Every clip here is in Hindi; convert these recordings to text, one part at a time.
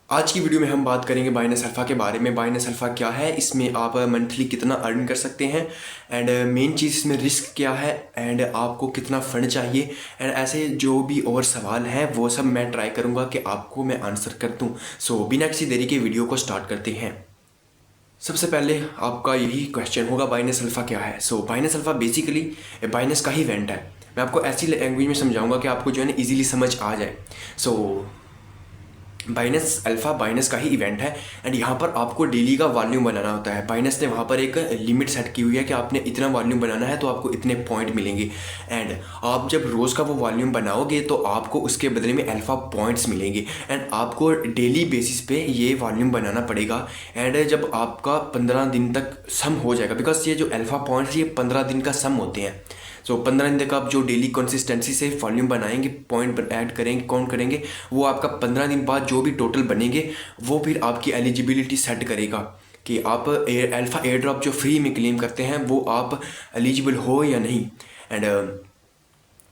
आज की वीडियो में हम बात करेंगे बाइनेंस अल्फा के बारे में। बाइनेंस अल्फा क्या है, इसमें आप मंथली कितना अर्न कर सकते हैं, एंड मेन चीज़ इसमें रिस्क क्या है, एंड आपको कितना फंड चाहिए, एंड ऐसे जो भी और सवाल हैं वो सब मैं ट्राई करूँगा कि आपको मैं आंसर कर दूँ। सो बिना किसी देरी के वीडियो को स्टार्ट करते हैं। सबसे पहले आपका यही क्वेश्चन होगा, बाइनेंस अल्फा क्या है। सो बाइनेंस अल्फा बेसिकली बाइनेंस का ही इवेंट है। मैं आपको ऐसी लैंग्वेज में समझाऊंगा कि आपको जो है ना ईजिली समझ आ जाए। सो बाइनेंस अल्फा बाइनेंस का ही इवेंट है, एंड यहाँ पर आपको डेली का वॉल्यूम बनाना होता है। बाइनेंस ने वहाँ पर एक लिमिट सेट की हुई है कि आपने इतना वॉल्यूम बनाना है तो आपको इतने पॉइंट मिलेंगे, एंड आप जब रोज़ का वो वॉल्यूम बनाओगे तो आपको उसके बदले में अल्फा पॉइंट्स मिलेंगे, एंड आपको डेली बेसिस पे ये वॉल्यूम बनाना पड़ेगा। एंड जब आपका 15 दिन तक सम हो जाएगा, बिकॉज ये जो अल्फा पॉइंट्स ये 15 दिन का सम होते हैं। सो 15 दिन तक आप जो डेली कंसिस्टेंसी से वॉल्यूम बनाएंगे, पॉइंट ऐड करेंगे, काउंट करेंगे, वो आपका 15 दिन बाद जो भी टोटल बनेंगे वो फिर आपकी एलिजिबिलिटी सेट करेगा कि आप अल्फा एयर ड्रॉप जो फ्री में क्लेम करते हैं वो आप एलिजिबल हो या नहीं। एंड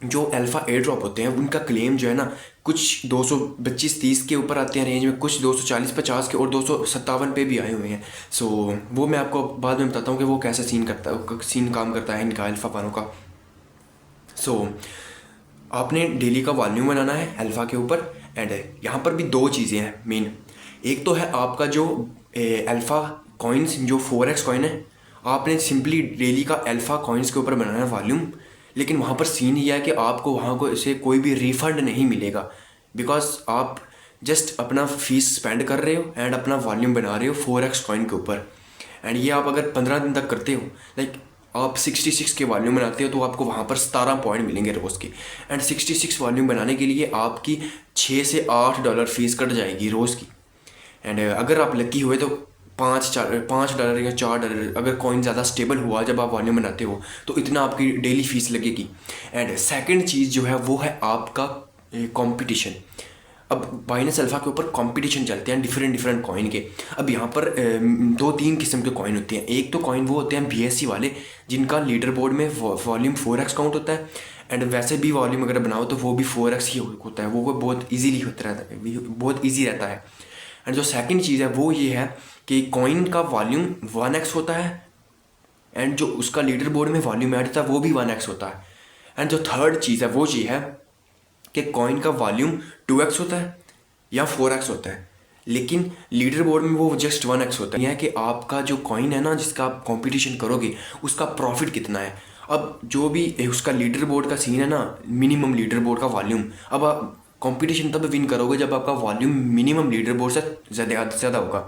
जो अल्फा एयर ड्रॉप होते हैं उनका क्लेम जो है ना, कुछ 225-30 के ऊपर आते हैं रेंज में, कुछ 240-50 के और 257 पे भी आए हुए हैं। सो वो मैं आपको बाद में बताता हूँ कि वो कैसा सीन काम करता है इनका अल्फा वालों का। सो आपने डेली का वॉल्यूम बनाना है अल्फ़ा के ऊपर, एंड यहाँ पर भी दो चीज़ें हैं मेन। एक तो है आपका जो अल्फ़ा कॉइन्स, जो 4x कॉइन है, आपने सिंपली डेली का अल्फ़ा कॉइन्स के ऊपर बनाना है वॉल्यूम। लेकिन वहाँ पर सीन ये है कि आपको वहाँ को से कोई भी रिफ़ंड नहीं मिलेगा, बिकॉज आप जस्ट अपना फीस स्पेंड कर रहे हो एंड अपना वॉल्यूम बना रहे हो 4x कॉइन के ऊपर। एंड ये आप अगर 15 दिन तक करते हो, लाइक आप 66 के वॉल्यूम बनाते हो तो आपको वहाँ पर 17 पॉइंट मिलेंगे रोज़ के। एंड 66 वॉल्यूम बनाने के लिए आपकी $6 से $8 फीस कट जाएगी रोज़ की। एंड अगर आप लकी हुए तो $5 या $4, अगर कॉइन ज़्यादा स्टेबल हुआ जब आप वॉल्यूम बनाते हो तो इतना आपकी डेली फीस लगेगी। एंड सेकेंड चीज़ जो है वो है आपका कंपटीशन। अब बाइनेंस अल्फा के ऊपर कंपटीशन चलते हैं डिफरेंट कॉइन के। अब यहाँ पर 2-3 किस्म के कॉइन होते हैं। एक तो कॉइन वो होते हैं BSC वाले, जिनका लीडर बोर्ड में वॉल्यूम 4x काउंट होता है, एंड वैसे भी वॉल्यूम अगर बनाओ तो वो भी 4x ही होता है। वो बहुत ईजीली होता रहता है, बहुत ईजी रहता है। एंड जो सेकेंड चीज़ है वो ये है कि कॉइन का वॉल्यूम 1x होता है, एंड जो उसका लीडर बोर्ड में वॉल्यूम ऐड होता है वो भी 1x होता है। एंड जो थर्ड चीज़ है वो ये है कि कॉइन का वॉल्यूम 2x होता है या 4x होता है, लेकिन लीडर बोर्ड में वो जस्ट 1x होता है। यह है कि आपका जो कॉइन है ना, जिसका आप कंपटीशन करोगे, उसका प्रॉफिट कितना है। अब जो भी उसका लीडर बोर्ड का सीन है ना, मिनिमम लीडर बोर्ड का वॉल्यूम, अब आप कंपटीशन तब विन करोगे जब आपका वॉल्यूम मिनिमम लीडर बोर्ड से ज़्यादा होगा।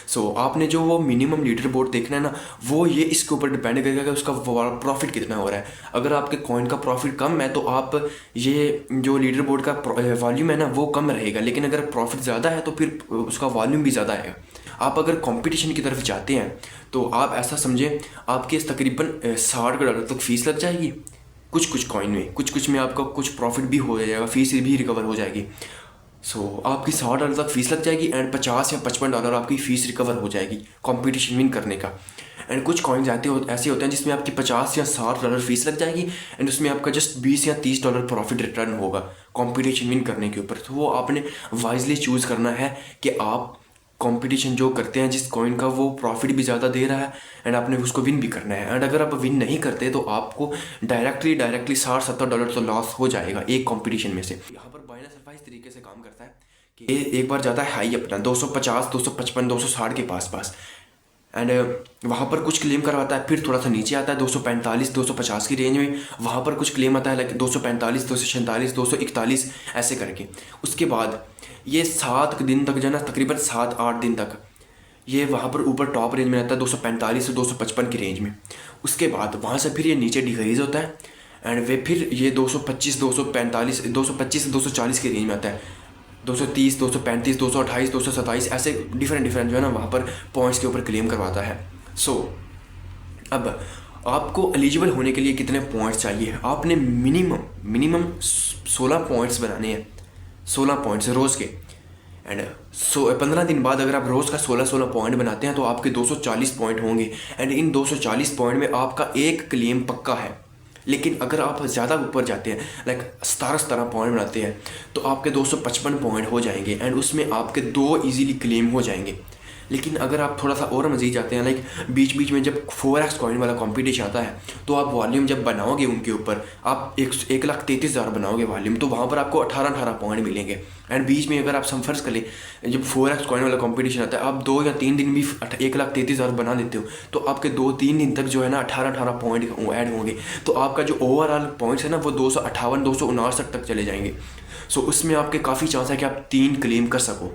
सो आपने जो वो मिनिमम लीडर बोर्ड देखना है ना, वो ये इसके ऊपर डिपेंड करेगा कि उसका प्रॉफिट कितना हो रहा है। अगर आपके कॉइन का प्रॉफिट कम है तो आप ये जो लीडर बोर्ड का वॉल्यूम है ना वो कम रहेगा, लेकिन अगर प्रॉफिट ज़्यादा है तो फिर उसका वॉल्यूम भी ज़्यादा आएगा। आप अगर कंपटीशन की तरफ जाते हैं तो आप ऐसा समझें, आपके तकरीबन $60 तक फीस लग जाएगी। कुछ कॉइन में, कुछ में आपका कुछ प्रॉफिट भी हो जाएगा, फीस भी रिकवर हो जाएगी। सो आपकी $60 तक फीस लग जाएगी, एंड $50 या $55 आपकी फ़ीस रिकवर हो जाएगी कंपटीशन विन करने का। एंड कुछ कॉइन्स ऐसे होते हैं जिसमें आपकी $50 या $60 फीस लग जाएगी, एंड उसमें आपका जस्ट $20 या $30 प्रॉफिट रिटर्न होगा कंपटीशन विन करने के ऊपर। तो वो आपने वाइजली चूज़ करना है कि आप कंपटीशन जो करते हैं जिस कॉइन का वो प्रॉफिट भी ज़्यादा दे रहा है, एंड आपने उसको विन भी करना है। एंड अगर आप विन नहीं करते तो आपको डायरेक्टली $60-70 तो लॉस हो जाएगा एक कंपटीशन में से। यहाँ पर बाइनेंस अल्फा इस तरीके से काम करता है कि एक बार जाता है हाई अपना 250, 255, 260 के पास, एंड वहाँ पर कुछ क्लेम करवाता है, फिर थोड़ा सा नीचे आता है 245, 250 की रेंज में, वहाँ पर कुछ क्लेम आता है लाइक 245, 246, 241 ऐसे करके। उसके बाद ये 7 दिन तक जो है ना, तकरीबन 7-8 दिन तक ये वहाँ पर ऊपर टॉप रेंज में रहता है 245 से 255 की रेंज में। उसके बाद वहाँ से फिर ये नीचे डिक्रीज होता है, एंड वे फिर ये 225, 245, 225 से 240 की रेंज में आता है, 230, 235, 228, 227 ऐसे डिफरेंट जो है ना वहाँ पर पॉइंट्स के ऊपर क्लेम करवाता है। सो अब आपको एलिजिबल होने के लिए कितने पॉइंट्स चाहिए, आपने मिनिमम 16 पॉइंट्स बनाने हैं, 16 पॉइंट्स रोज़ के। एंड 15 दिन बाद अगर आप रोज़ का 16 पॉइंट बनाते हैं तो आपके 240 पॉइंट होंगे, एंड इन 240 पॉइंट में आपका एक क्लेम पक्का है। लेकिन अगर आप ज़्यादा ऊपर जाते हैं, लाइक 17 पॉइंट बनाते हैं, तो आपके 255 पॉइंट हो जाएंगे एंड उसमें आपके 2 इजीली क्लेम हो जाएंगे। लेकिन अगर आप थोड़ा सा और मज़ीद जाते हैं, लाइक बीच बीच में जब 4x कॉइन वाला कंपटीशन आता है, तो आप वॉल्यूम जब बनाओगे उनके ऊपर, आप 1,33,000 बनाओगे वॉल्यूम, तो वहाँ पर आपको 18 पॉइंट मिलेंगे। एंड बीच में अगर आप समफर्स कर लें, जब 4x कॉइन वाला कंपटीशन आता है, आप 2 या 3 दिन भी 1,33,000 बना देते हो, तो आपके 2-3 दिन तक जो है ना 18 पॉइंट ऐड होंगे, तो आपका जो ओवरऑल पॉइंट्स है ना वो 258-259 तक चले जाएंगे। सो उसमें आपके काफ़ी चांस है कि आप 3 क्लेम कर सको।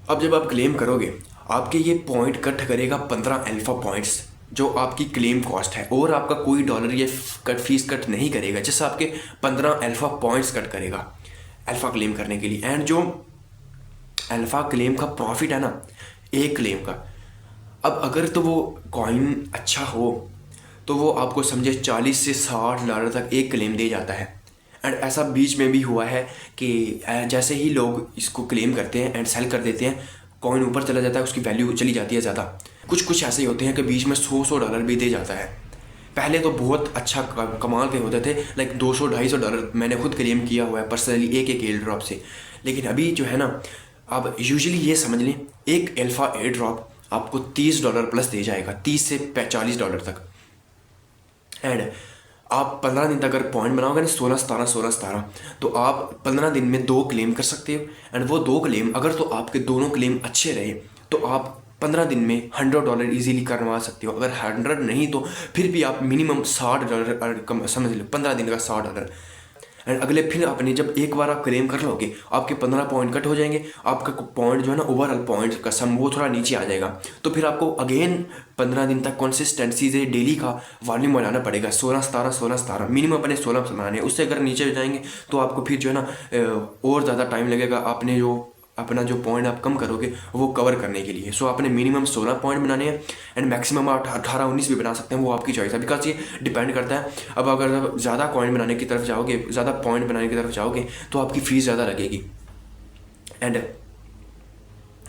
अब जब आप क्लेम करोगे, आपके ये पॉइंट कट करेगा 15 अल्फा पॉइंट्स, जो आपकी क्लेम कॉस्ट है, और आपका कोई डॉलर ये फीस कट नहीं करेगा, जैसे आपके 15 अल्फा पॉइंट्स कट करेगा अल्फा क्लेम करने के लिए। एंड जो अल्फा क्लेम का प्रॉफिट है ना एक क्लेम का, अब अगर तो वो कॉइन अच्छा हो तो वो आपको समझे 40 से 60 डॉलर तक एक क्लेम दे जाता है। एंड ऐसा बीच में भी हुआ है कि जैसे ही लोग इसको क्लेम करते हैं एंड सेल कर देते हैं, कॉइन ऊपर चला जाता है, उसकी वैल्यू चली जाती है ज़्यादा। कुछ ऐसे ही होते हैं कि बीच में 100 डॉलर भी दे जाता है। पहले तो बहुत अच्छा कमाल के होते थे, लाइक 200-250 डॉलर मैंने खुद क्लेम किया हुआ है पर्सनली एक एयर ड्रॉप से। लेकिन अभी जो है ना, अब यूजुअली ये समझ लें एक अल्फा एयर ड्रॉप आपको $30 प्लस दे जाएगा, 30 से $40 तक। एंड आप 15 दिन तक अगर पॉइंट बनाओगे ना 16-17, तो आप 15 दिन में 2 क्लेम कर सकते हो। एंड वो 2 क्लेम अगर तो आपके दोनों क्लेम अच्छे रहे, तो आप 15 दिन में $100 इजीली करवा सकते हो। अगर 100 नहीं तो फिर भी आप मिनिमम $60 समझ लो, 15 दिन का $60। एंड अगले फिर आपने जब एक बार आप क्लेम कर लोगे, आपके 15 पॉइंट कट हो जाएंगे, आपका पॉइंट जो है ना ओवरऑल पॉइंट का सम वो थोड़ा नीचे आ जाएगा। तो फिर आपको अगेन 15 दिन तक कंसिस्टेंसी से डेली का वॉल्यूम बनाना पड़ेगा, 16-17 मिनिमम अपने 16 बनाने। उससे अगर नीचे हो जाएंगे तो आपको फिर जो है ना और ज़्यादा टाइम लगेगा आपने अपना जो पॉइंट आप कम करोगे वो कवर करने के लिए। सो आपने मिनिमम 16 पॉइंट बनाने हैं एंड मैक्सिमम आप 18-19 भी बना सकते हैं, वो आपकी चॉइस है, बिकॉज ये डिपेंड करता है। अब अगर आप ज़्यादा कॉइन बनाने की तरफ जाओगे, ज़्यादा पॉइंट बनाने की तरफ जाओगे, तो आपकी फ़ीस ज़्यादा लगेगी। एंड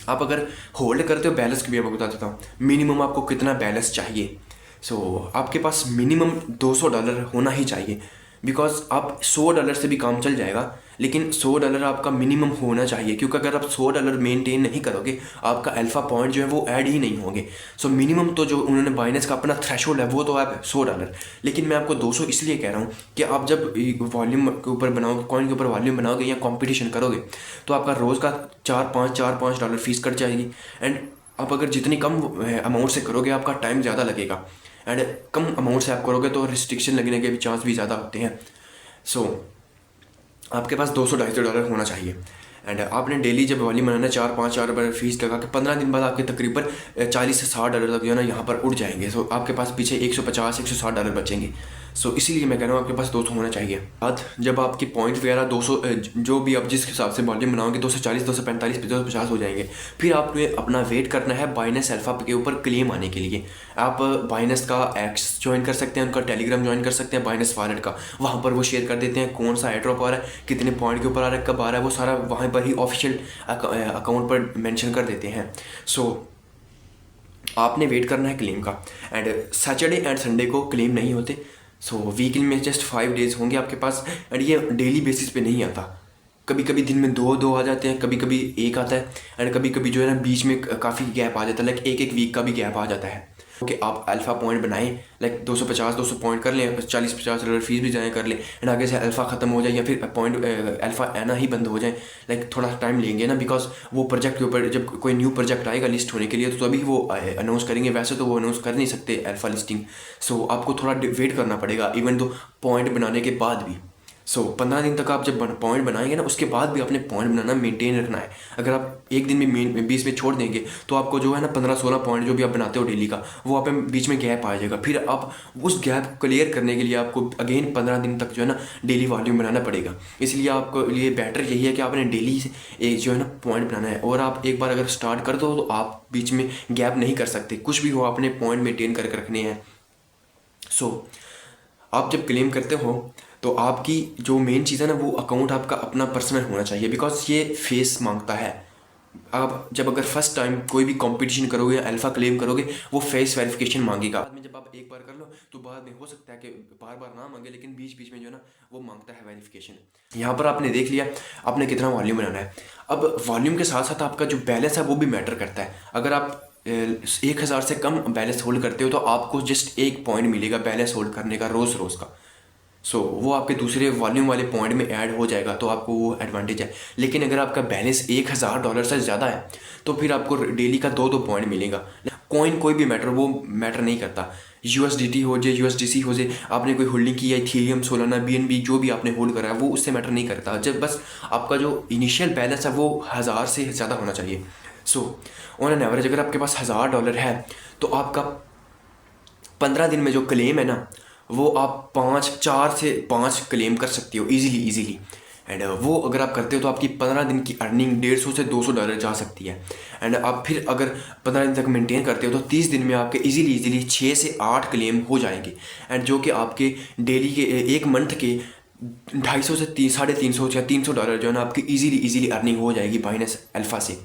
आप अगर होल्ड करते हो, बैलेंस की भी आपको बता देता हूँ मिनिमम आपको कितना बैलेंस चाहिए। सो आपके पास मिनिमम $200 होना ही चाहिए, बिकॉज आप $100 से भी काम चल जाएगा, लेकिन $100 आपका मिनिमम होना चाहिए, क्योंकि अगर आप $100 मेंटेन नहीं करोगे, आपका अल्फा पॉइंट जो है वो ऐड ही नहीं होंगे। सो मिनिमम तो जो उन्होंने बाइनेंस का अपना थ्रेशोल्ड है वो तो है $100, लेकिन मैं आपको 200 इसलिए कह रहा हूँ कि आप जब वॉल्यूम के ऊपर बनाओगे, कॉइन के ऊपर वॉल्यूम बनाओगे या कॉम्पिटिशन करोगे, तो आपका रोज़ का $4-5 फीस कट जाएगी। एंड आप अगर जितनी कम अमाउंट से करोगे, आपका टाइम ज़्यादा लगेगा, एंड कम अमाउंट से आप करोगे तो रिस्ट्रिक्शन लगने के भी चांस भी ज़्यादा होते हैं। सो आपके पास $200-250 होना चाहिए। एंड आपने डेली जब वॉल्यूम बनाना है 4-5 फीस लगा के 15 दिन बाद आपके तकरीबन $40 से $60 तक जो है ना यहाँ पर उड़ जाएंगे। सो आपके पास पीछे $150-160 बचेंगे। सो इसीलिए मैं कह रहा हूँ आपके पास 200 होना चाहिए। बाद जब आपकी पॉइंट वगैरह 200 जो भी आप जिस हिसाब से वॉल्यूम बनाओगे 240, 245, 250 हो जाएंगे, फिर आपने अपना वेट करना है बाइनेंस अल्फा के ऊपर क्लेम आने के लिए। आप बाइनेंस का एक्स ज्वाइन कर सकते हैं, उनका टेलीग्राम ज्वाइन कर सकते हैं बाइनेंस वॉलेट का, वहाँ पर वो शेयर कर देते हैं कौन सा एड्रॉप आ रहा है, कितने पॉइंट के ऊपर आ रहा है, कब आ रहा है, वो सारा वहाँ पर ही ऑफिशियल अकाउंट पर मेंशन कर देते हैं। सो आपने वेट करना है क्लेम का। एंड सैटरडे एंड संडे को क्लेम नहीं होते। सो वीकली में जस्ट 5 डेज़ होंगे आपके पास। एंड ये डेली बेसिस पे नहीं आता, कभी कभी दिन में 2 आ जाते हैं, कभी कभी 1 आता है, एंड कभी कभी जो है ना बीच में काफ़ी गैप आ जाता है, लाइक एक वीक का भी गैप आ जाता है। ओके, आप अल्फ़ा पॉइंट बनाएं, लाइक 250-200 पॉइंट कर लें, $40-50 फीस भी जाए कर लें, एंड आगे से अल्फ़ा ख़त्म हो जाए या फिर पॉइंट अल्फ़ा आना ही बंद हो जाए, लाइक थोड़ा टाइम लेंगे ना, बिकॉज वो प्रोजेक्ट के ऊपर जब कोई न्यू प्रोजेक्ट आएगा लिस्ट होने के लिए तो तभी वो अनाउंस करेंगे, वैसे तो वो अनाउंस कर नहीं सकते अल्फ़ा लिस्टिंग। सो आपको थोड़ा वेट करना पड़ेगा, इवन तो पॉइंट बनाने के बाद भी। सो 15 दिन तक आप जब पॉइंट बनाएंगे ना, उसके बाद भी अपने पॉइंट बनाना मेंटेन रखना है। अगर आप एक दिन में बीच में छोड़ देंगे तो आपको जो है ना 15-16 पॉइंट जो भी आप बनाते हो डेली का, वो आप बीच में गैप आ जाएगा। फिर आप उस गैप को क्लियर करने के लिए आपको अगेन 15 दिन तक जो है ना डेली वॉल्यूम बनाना पड़ेगा। इसलिए आपको लिए बेटर यही है कि आपने डेली एक जो है ना पॉइंट बनाना है, और आप एक बार अगर स्टार्ट कर दो तो आप बीच में गैप नहीं कर सकते, कुछ भी हो आपने पॉइंट मेंटेन करके रखने हैं। सो आप जब क्लेम करते हो तो आपकी जो मेन चीज़ है ना, वो अकाउंट आपका अपना पर्सनल होना चाहिए, बिकॉज ये फेस मांगता है। आप जब अगर फर्स्ट टाइम कोई भी कंपटीशन करोगे या अल्फा क्लेम करोगे, वो फेस वेरिफिकेशन मांगेगा। बाद में जब आप एक बार कर लो तो बाद में हो सकता है कि बार बार ना मांगे, लेकिन बीच बीच में जो है ना वो मांगता है वेरिफिकेशन। यहाँ पर आपने देख लिया आपने कितना वॉल्यूम बनाना है। अब वॉल्यूम के साथ साथ आपका जो बैलेंस है वो भी मैटर करता है। अगर आप 1000 से कम बैलेंस होल्ड करते हो तो आपको जस्ट 1 पॉइंट मिलेगा बैलेंस होल्ड करने का रोज़ रोज़ का। वो आपके दूसरे वॉल्यूम वाले पॉइंट में ऐड हो जाएगा, तो आपको वो एडवांटेज है। लेकिन अगर आपका बैलेंस $1000 से ज़्यादा है तो फिर आपको डेली का 2-2 पॉइंट मिलेगा। कॉइन कोई भी मैटर वो मैटर नहीं करता, USDT हो जाए USDC हो जाए, आपने कोई होल्डिंग की है इथेरियम, सोलाना, BNB जो भी आपने होल्ड करा है वो उससे मैटर नहीं करता। जब बस आपका जो इनिशियल बैलेंस है वो 1000 से ज़्यादा होना चाहिए। ऑन एन एवरेज अगर आपके पास $1000 है तो आपका 15 दिन में जो क्लेम है ना वो आप 4 से 5 क्लेम कर सकते हो इजीली। एंड वो अगर आप करते हो तो आपकी 15 दिन की अर्निंग $150 से $200 जा सकती है। एंड आप फिर अगर 15 दिन तक मेंटेन करते हो तो 30 दिन में आपके इजीली 6 से 8 क्लेम हो जाएंगे। एंड जो कि आपके डेली के एक मंथ के 250 से 350 या $300 जो है ना आपकी इजीली अर्निंग हो जाएगी बाइनेंस अल्फा से।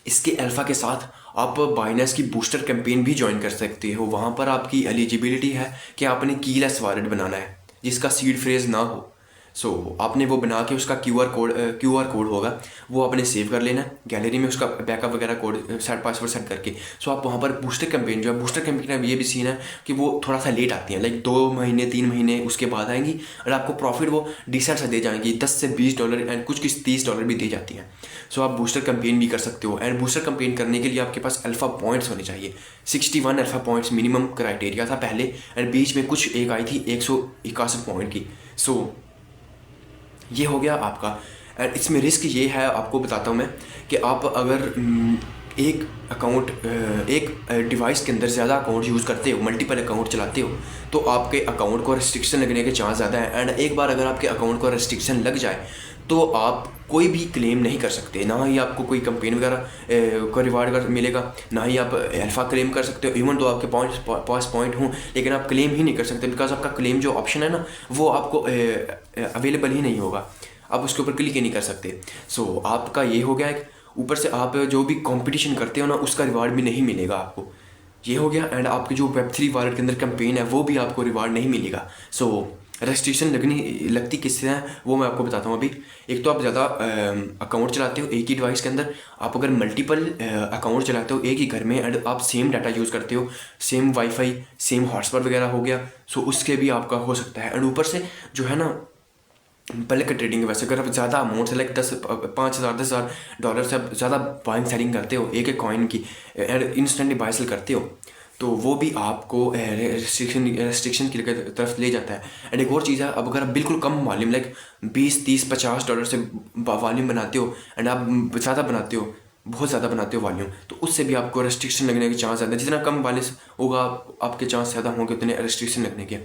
इसके अल्फ़ा के साथ आप बाइनेंस की बूस्टर कैंपेन भी ज्वाइन कर सकते हो। वहाँ पर आपकी एलिजिबिलिटी है कि आपने कीलेस वॉलेट बनाना है जिसका सीड फ्रेज ना हो। आपने वो बना के उसका QR कोड होगा वो आपने सेव कर लेना है गैलरी में, उसका बैकअप वगैरह कोड पासवर्ड सेट करके। आप वहाँ पर बूस्टर कैंपेन जो है, बूस्टर कैंपेन का ये भी सीन है कि वो थोड़ा सा लेट आती हैं, लाइक 2 महीने 3 महीने उसके बाद आएंगी और आपको प्रॉफिट वो डिसेंट से दे जाएंगी, $10 से $20 एंड कुछ $30 भी दे जाती हैं। आप बूस्टर कैंपेन भी कर सकते हो। एंड बूस्टर कैंपेन करने के लिए आपके पास अल्फ़ा पॉइंट्स होने चाहिए। 61 अल्फ़ा पॉइंट्स मिनिमम क्राइटेरिया था पहले, एंड बीच में कुछ एक आई थी 161 पॉइंट की। ये हो गया आपका। एंड इसमें रिस्क ये है, आपको बताता हूँ मैं, कि आप अगर एक डिवाइस के अंदर ज़्यादा अकाउंट यूज़ करते हो, मल्टीपल अकाउंट चलाते हो, तो आपके अकाउंट को रेस्ट्रिक्शन लगने के चांस ज़्यादा है। एंड एक बार अगर आपके अकाउंट को रेस्ट्रिक्शन लग जाए तो आप कोई भी क्लेम नहीं कर सकते, ना ही आपको कोई कंपेन वगैरह का रिवार्ड मिलेगा, ना ही आप अल्फ़ा क्लेम कर सकते हो। इवन तो आपके पास पॉइंट हों लेकिन आप क्लेम ही नहीं कर सकते, बिकॉज आपका क्लेम जो ऑप्शन है ना वो आपको अवेलेबल ही नहीं होगा, आप उसके ऊपर क्लिक ही नहीं कर सकते। आपका ये हो गया एक। ऊपर से आप जो भी कंपटीशन करते हो ना उसका रिवार्ड भी नहीं मिलेगा आपको, ये हो गया। एंड आपकी जो Web3 वॉलेट के अंदर कैंपेन है वो भी आपको रिवार्ड नहीं मिलेगा। रेस्ट्रिक्शन लगती किससे है वो मैं आपको बताता हूँ अभी। एक तो आप ज़्यादा अकाउंट चलाते हो एक ही डिवाइस के अंदर, आप अगर मल्टीपल अकाउंट चलाते हो एक ही घर में एंड आप सेम डाटा यूज़ करते हो, सेम वाईफाई सेम हॉटस्पॉट वगैरह हो गया, उसके भी आपका हो सकता है। एंड ऊपर से जो है ना बल्क ट्रेडिंग, वैसे अगर आप ज़्यादा अमाउंट से लाइक 5,000 $10,000 से आप ज़्यादा बाइंग सेलिंग करते हो एक कॉइन की एंड इंस्टेंटली बाय सेल करते हो तो वो भी आपको रेस्ट्रिक्शन की तरफ ले जाता है। एंड एक और चीज़ है, अब अगर आप बिल्कुल कम वॉल्यूम लाइक $20, $30, $50 से वॉल्यूम बनाते हो एंड आप ज़्यादा बनाते हो, बहुत ज़्यादा बनाते हो वॉल्यूम, तो उससे भी आपको रेस्ट्रिक्शन लगने के चांस ज़्यादा है। जितना कम बैलेंस होगा आपके चांस ज़्यादा होंगे उतने रेस्ट्रिक्शन लगने के।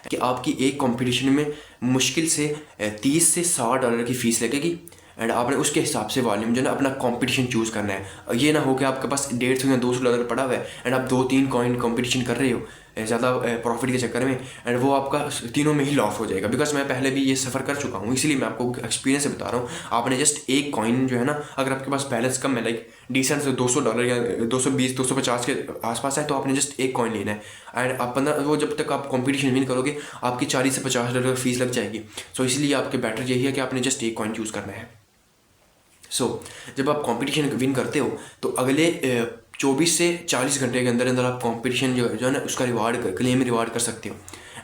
कि आपकी एक कंपटीशन में मुश्किल से $30 से $60 की फ़ीस लगेगी एंड आपने उसके हिसाब से वॉल्यूम जो है ना अपना कंपटीशन चूज़ करना है। ये ना हो कि आपके पास $150 या $200 पड़ा हुआ है एंड आप 2-3 कॉइन कंपटीशन कर रहे हो ज़्यादा प्रॉफिट के चक्कर में एंड वो आपका तीनों में ही लॉस हो जाएगा। बिकॉज मैं पहले भी ये सफ़र कर चुका हूँ, इसलिए मैं आपको एक्सपीरियंस से बता रहा हूँ। आपने जस्ट एक कॉइन जो है ना, अगर आपके पास बैलेंस कम है लाइक डिसेंट से $200 या 220-250 के आसपास है, तो आपने जस्ट एक कॉइन लेना है एंड आप 15 वो जब तक आप कंपटीशन विन करोगे आपकी $40 से $50 फीस लग जाएगी। इसलिए आपके बेटर यही है कि आपने जस्ट एक कॉइन चूज़ करना है। जब आप कंपटीशन विन करते हो तो अगले 24 से 40 घंटे के अंदर आप कंपटीशन जो है ना उसका क्लेम रिवार्ड कर सकते हो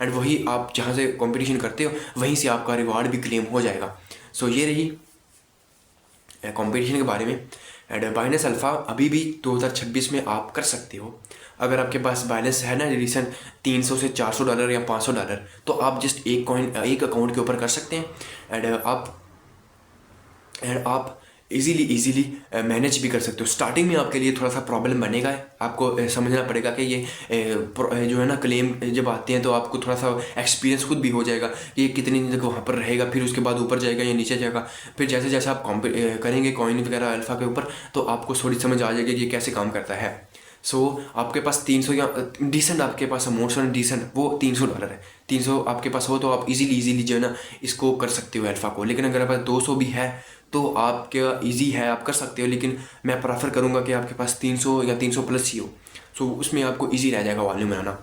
एंड वही आप जहाँ से कंपटीशन करते हो वहीं से आपका रिवार्ड भी क्लेम हो जाएगा। ये रही कंपटीशन के बारे में। एंड बाइनेंस अल्फ़ा अभी भी 2026 में आप कर सकते हो अगर आपके पास बैलेंस है ना रिसेंट $300 से $400 या $500, तो आप जस्ट एक अकाउंट के ऊपर कर सकते हैं एंड आप इजीली मैनेज भी कर सकते हो। स्टार्टिंग में आपके लिए थोड़ा सा प्रॉब्लम बनेगा, आपको समझना पड़ेगा कि ये जो है ना क्लेम जब आते हैं तो आपको थोड़ा सा एक्सपीरियंस खुद भी हो जाएगा कि ये कितनी दिन तक वहाँ पर रहेगा, फिर उसके बाद ऊपर जाएगा या नीचे जाएगा। फिर जैसे जैसे आप करेंगे कॉइन वगैरह अल्फ़ा के ऊपर तो आपको थोड़ी समझ आ जाएगी कि ये कैसे काम करता है। आपके पास 300 या डिसेंट आपके पास अमाउंट डिसेंट वो $300 है, 300 आपके पास हो तो आप इजीली जो है ना इसको कर सकते हो अल्फ़ा को। लेकिन अगर आपके पास 200 भी है तो आपका ईजी है, आप कर सकते हो। लेकिन मैं प्रेफर करूँगा कि आपके पास 300 या 300 प्लस ही हो, सो उसमें आपको ईजी रह जाएगा वॉल्यूम बनाना।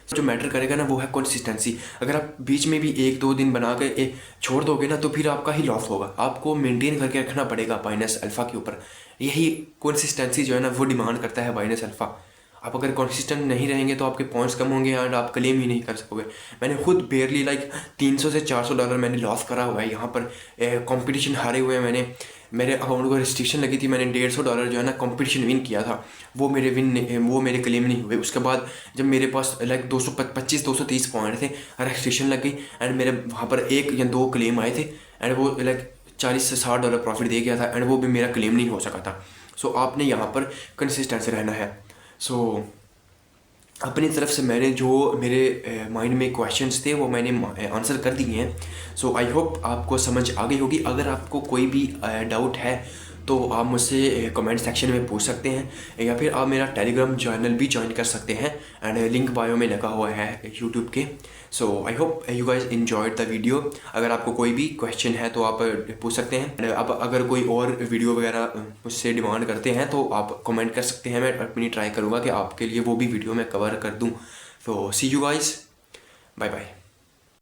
जो मैटर करेगा ना वो है कंसिस्टेंसी। अगर आप बीच में भी 1-2 दिन बना के छोड़ दोगे ना तो फिर आपका ही लॉस होगा। आपको मेंटेन करके रखना पड़ेगा बाइनस अल्फ़ा के ऊपर। यही कंसिस्टेंसी जो है ना वो डिमांड करता है बाइनस अल्फ़ा। आप अगर कंसिस्टेंट नहीं रहेंगे तो आपके पॉइंट्स कम होंगे एंड आप क्लेम ही नहीं कर सकोगे। मैंने खुद बेयरली लाइक 300 से $400 मैंने लॉस करा हुआ है यहाँ पर। कंपटीशन हारे हुए हैं मैंने, मेरे अकाउंट को रिस्ट्रिक्शन लगी थी, मैंने $150 जो है ना कंपटीशन विन किया था, वो मेरे क्लेम नहीं हुए। उसके बाद जब मेरे पास लाइक 225-230 पॉइंट थे, रिस्ट्रिक्शन लग गई एंड मेरे वहाँ पर 1 या 2 क्लेम आए थे एंड वो लाइक $40 से $60 प्रॉफिट दे गया था एंड वो भी मेरा क्लेम नहीं हो सका था। सो आपने यहाँ पर कंसिस्टेंसी रहना है। सो अपनी तरफ से मैंने जो मेरे माइंड में क्वेश्चंस थे वो मैंने आंसर कर दिए हैं। सो आई होप आपको समझ आ गई होगी। अगर आपको कोई भी डाउट है तो आप मुझसे कमेंट सेक्शन में पूछ सकते हैं या फिर आप मेरा टेलीग्राम चैनल भी ज्वाइन कर सकते हैं एंड लिंक बायो में लगा हुआ है यूट्यूब के। So I hope you guys enjoyed the video. अगर आपको कोई भी क्वेश्चन है तो आप पूछ सकते हैं। आप अगर कोई और वीडियो वगैरह मुझसे डिमांड करते हैं तो आप कमेंट कर सकते हैं। मैं अपनी ट्राई करूँगा कि आपके लिए वो भी वीडियो मैं कवर कर दूँ। तो सी यू गाइज, बाय बाय।